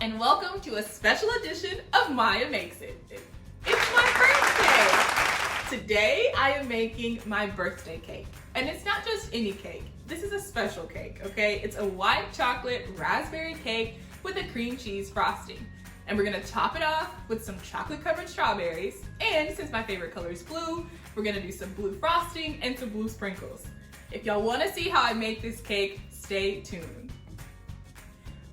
and welcome to a special edition of Maya Makes It. It's my birthday! Today I am making my birthday cake. And it's not just any cake. This is a special cake, okay? It's a white chocolate raspberry cake with a cream cheese frosting. And we're gonna top it off with some chocolate covered strawberries. And since my favorite color is blue, we're gonna do some blue frosting and some blue sprinkles. If y'all wanna see how I make this cake, stay tuned.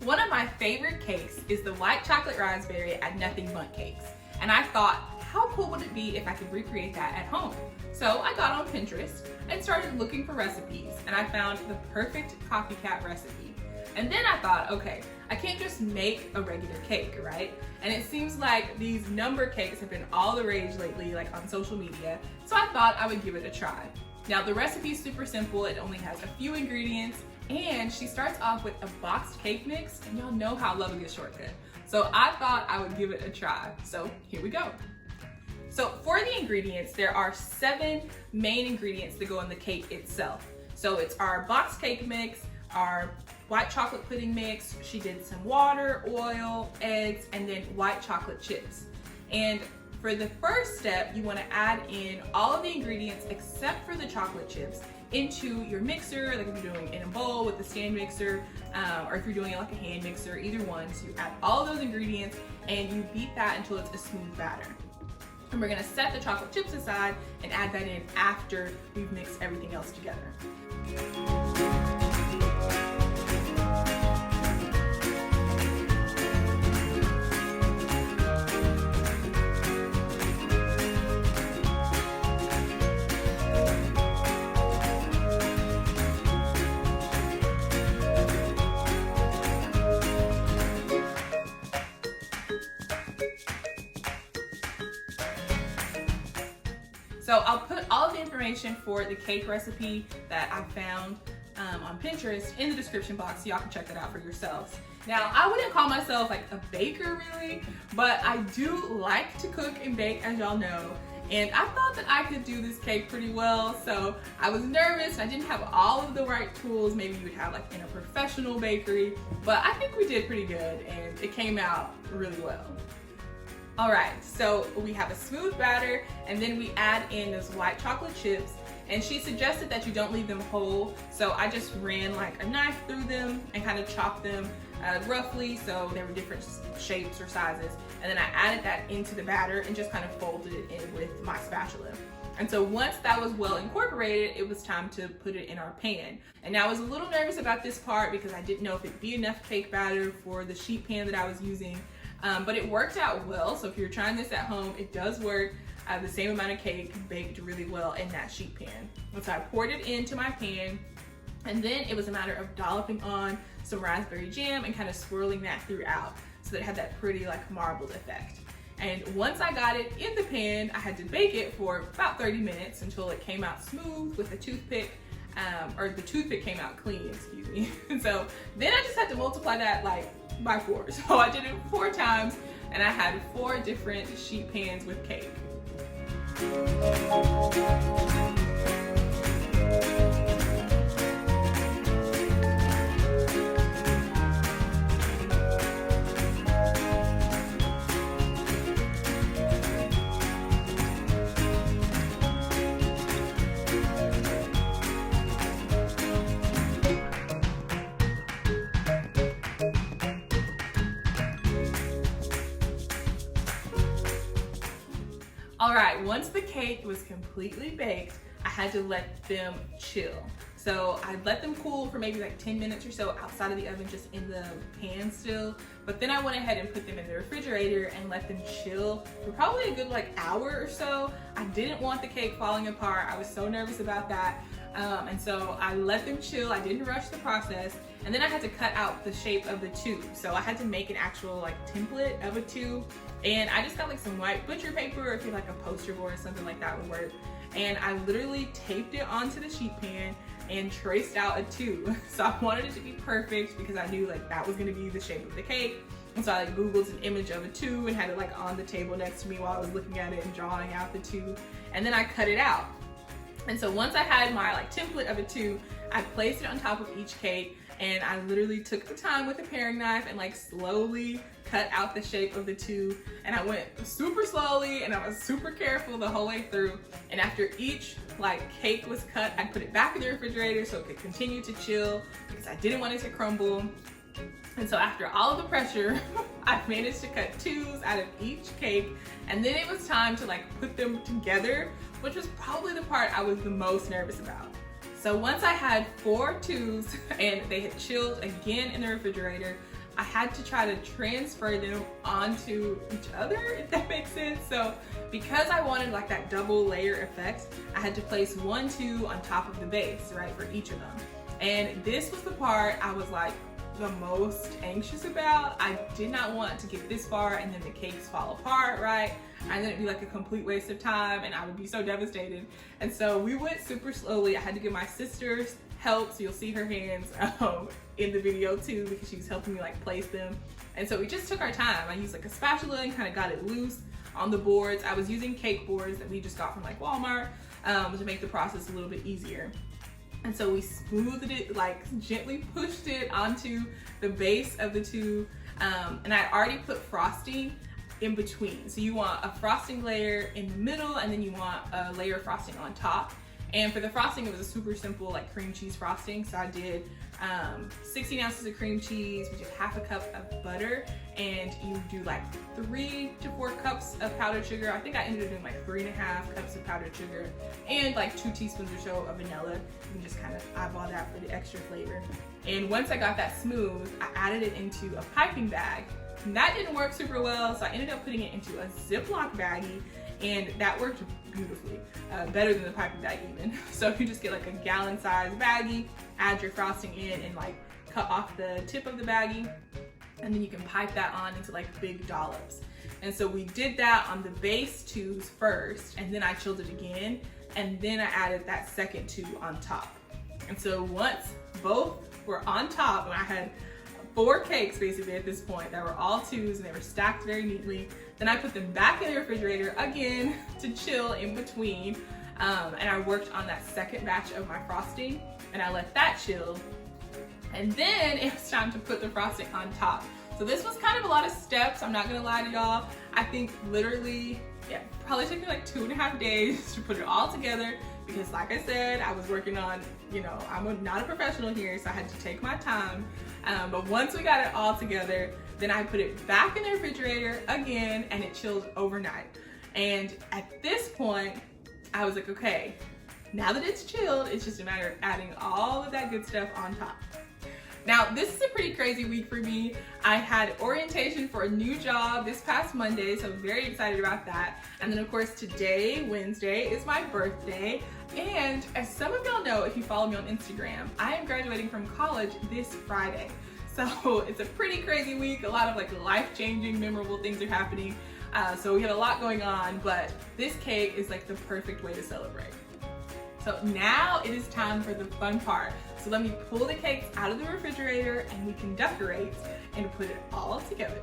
One of my favorite cakes is the white chocolate raspberry at Nothing Bundt Cakes. And I thought, how cool would it be if I could recreate that at home? So I got on Pinterest and started looking for recipes, and I found the perfect copycat recipe. And then I thought, okay, I can't just make a regular cake, right? And it seems like these number cakes have been all the rage lately, like on social media. So I thought I would give it a try. Now the recipe is super simple. It only has a few ingredients, and she starts off with a boxed cake mix, and y'all know how I love a good shortcut. So I thought I would give it a try. So here we go. So for the ingredients, there are 7 main ingredients that go in the cake itself. So it's our boxed cake mix, our white chocolate pudding mix, she did some water, oil, eggs, and then white chocolate chips. And for the first step, you want to add in all of the ingredients except for the chocolate chips into your mixer, like if you're doing it in a bowl with a stand mixer, or if you're doing it like a hand mixer, either one. So you add all of those ingredients and you beat that until it's a smooth batter. And we're gonna set the chocolate chips aside and add that in after we've mixed everything else together. So I'll put all of the information for the cake recipe that I found on Pinterest in the description box so y'all can check that out for yourselves. Now, I wouldn't call myself like a baker really, but I do like to cook and bake, as y'all know. And I thought that I could do this cake pretty well, so I was nervous. I didn't have all of the right tools maybe you would have like in a professional bakery, but I think we did pretty good and it came out really well. All right, so we have a smooth batter, and then we add in those white chocolate chips, and she suggested that you don't leave them whole, so I just ran like a knife through them and kind of chopped them roughly so they were different shapes or sizes, and then I added that into the batter and just kind of folded it in with my spatula. And so once that was well incorporated, it was time to put it in our pan. And now I was a little nervous about this part because I didn't know if it'd be enough cake batter for the sheet pan that I was using. But it worked out well, so if you're trying this at home, it does work. The same amount of cake baked really well in that sheet pan. And so I poured it into my pan, and then it was a matter of dolloping on some raspberry jam and kind of swirling that throughout so that it had that pretty like marbled effect. And once I got it in the pan, I had to bake it for about 30 minutes until it came out smooth with a toothpick, or the toothpick came out clean, excuse me. And so then I just had to multiply that like by 4. So I did it 4 times, and I had 4 different sheet pans with cake. All right, once the cake was completely baked, I had to let them chill. So I let them cool for maybe like 10 minutes or so outside of the oven, just in the pan still. But then I went ahead and put them in the refrigerator and let them chill for probably a good like hour or so. I didn't want the cake falling apart. I was so nervous about that. And so I let them chill. I didn't rush the process. And then I had to cut out the shape of the tube. So I had to make an actual like template of a tube. And I just got like some white butcher paper, or if you like a poster board or something like that would work. And I literally taped it onto the sheet pan and traced out a tube. So I wanted it to be perfect because I knew like that was gonna be the shape of the cake. And so I like Googled an image of a tube and had it like on the table next to me while I was looking at it and drawing out the tube. And then I cut it out. And so once I had my like template of a tube, I placed it on top of each cake And I literally took the time with a paring knife and like slowly cut out the shape of the two. And I went super slowly and I was super careful the whole way through. And after each like cake was cut, I put it back in the refrigerator so it could continue to chill because I didn't want it to crumble. And so after all of the pressure, I managed to cut 2s out of each cake. And then it was time to like put them together, which was probably the part I was the most nervous about. So once I had 4 2s and they had chilled again in the refrigerator, I had to try to transfer them onto each other, if that makes sense. So because I wanted like that double layer effect, I had to place 1 2 on top of the base, right, for each of them. And this was the part I was like the most anxious about. I did not want to get this far and then the cakes fall apart, right? And then it'd be like a complete waste of time and I would be so devastated. And so we went super slowly. I had to give my sister's help, so you'll see her hands in the video too, because she was helping me like place them. And so we just took our time. I used like a spatula and kind of got it loose on the boards. I was using cake boards that we just got from like Walmart to make the process a little bit easier. And so we smoothed it, like gently pushed it onto the base of the 2. And I already put frosting in between. So you want a frosting layer in the middle and then you want a layer of frosting on top. And for the frosting, it was a super simple like cream cheese frosting. So I did 16 ounces of cream cheese, we did half a cup of butter, and you do like 3 to 4 cups of powdered sugar. I think I ended up doing like 3.5 cups of powdered sugar and like 2 teaspoons or so of vanilla. You can just kind of eyeball that for the extra flavor. And once I got that smooth, I added it into a piping bag. And that didn't work super well, so I ended up putting it into a Ziploc baggie, and that worked beautifully, better than the piping bag even. So you just get like a gallon size baggie, add your frosting in and like cut off the tip of the baggie, and then you can pipe that on into like big dollops. And so we did that on the base 2s first, and then I chilled it again, and then I added that second 2 on top. And so once both were on top, and I had 4 cakes basically at this point that were all 2s and they were stacked very neatly. Then I put them back in the refrigerator again to chill in between. And I worked on that second batch of my frosting and I let that chill. And then it was time to put the frosting on top. So this was kind of a lot of steps, I'm not gonna lie to y'all. I think literally, yeah, probably took me like 2.5 days to put it all together because like I said, I was working on, you know, I'm not a professional here, so I had to take my time. But once we got it all together, then I put it back in the refrigerator again and it chilled overnight. And at this point, I was like, okay, now that it's chilled, it's just a matter of adding all of that good stuff on top. Now, this is a pretty crazy week for me. I had orientation for a new job this past Monday, so I'm very excited about that. And then of course today, Wednesday, is my birthday. And as some of y'all know, if you follow me on Instagram, I am graduating from college this Friday. So it's a pretty crazy week. A lot of like life-changing, memorable things are happening. So we have a lot going on, but this cake is like the perfect way to celebrate. So now it is time for the fun part. So let me pull the cakes out of the refrigerator and we can decorate and put it all together.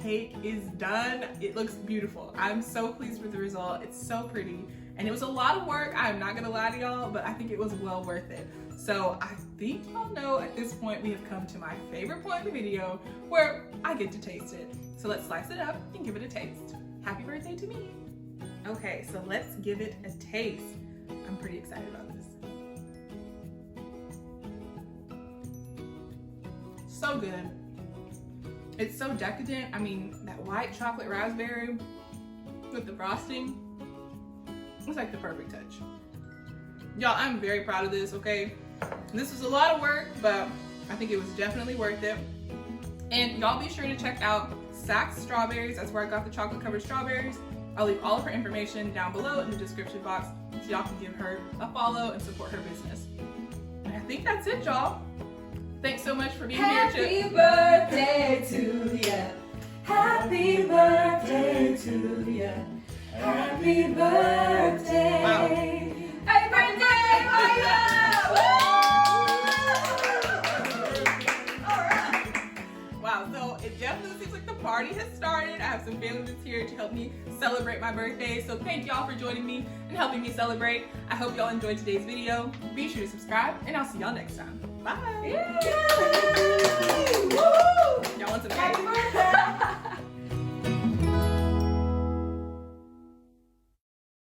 Cake is done. It looks beautiful. I'm so pleased with the result. It's so pretty And it was a lot of work, I'm not gonna lie to y'all, but I think it was well worth it. So I think y'all know at this point we have come to my favorite point in the video where I get to taste it. So let's slice it up and give it a taste. Happy birthday to me. Okay, so let's give it a taste. I'm pretty excited about this. So good. It's so decadent. I mean, that white chocolate raspberry with the frosting, it's like the perfect touch. Y'all, I'm very proud of this, okay? This was a lot of work, but I think it was definitely worth it. And y'all be sure to check out Saks Strawberries. That's where I got the chocolate covered strawberries. I'll leave all of her information down below in the description box so y'all can give her a follow and support her business. And I think that's it, y'all. Thanks so much for being here. Happy birthday to ya. Happy birthday to ya. Happy birthday. Wow. Happy birthday, Maya! All right. Wow, so it definitely seems like the party has started. I have some family that's here to help me celebrate my birthday. So thank y'all for joining me and helping me celebrate. I hope y'all enjoyed today's video. Be sure to subscribe and I'll see y'all next time. Bye. Yay!